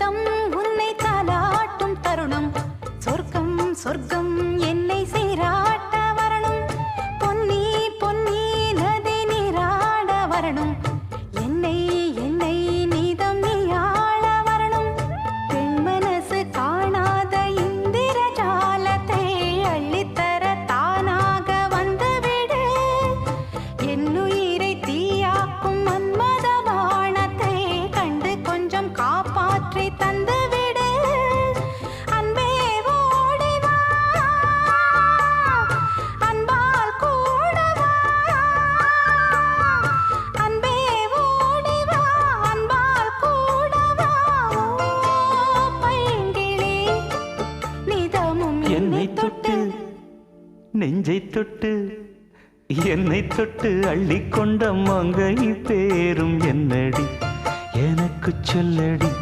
சொந்தம் உன்னை தாலாட்டும் தருணம் சொர்க்கம் சொர்க்கம் என்னை சீராட்ட வரணும் பொன்னி பொன்னி நதி நீராட வரணும் என்னை என்னை நீதம் நீயாள வரணும் பெண் மனசு காணாத இந்திர ஜாலத்தை அள்ளித்தர தானாக வந்துவிடு என்னுயிரை தீயாக்கும் மன்மத பாணத்தை கண்டு கொஞ்சம் காப்பாற்றி தந்துவிடு அன்பே ஓடி வா அன்பால் கூட வா அன்பே ஓடி வா அன்பால் கூட வா ஓ பைங்கிளி நிதமும் என்னை தொட்டு நெஞ்சை தொட்டு என்னை தொட்டு அள்ளிக்கொண்ட மங்கை பேரும் என்னடி எனக்கு சொல்லடி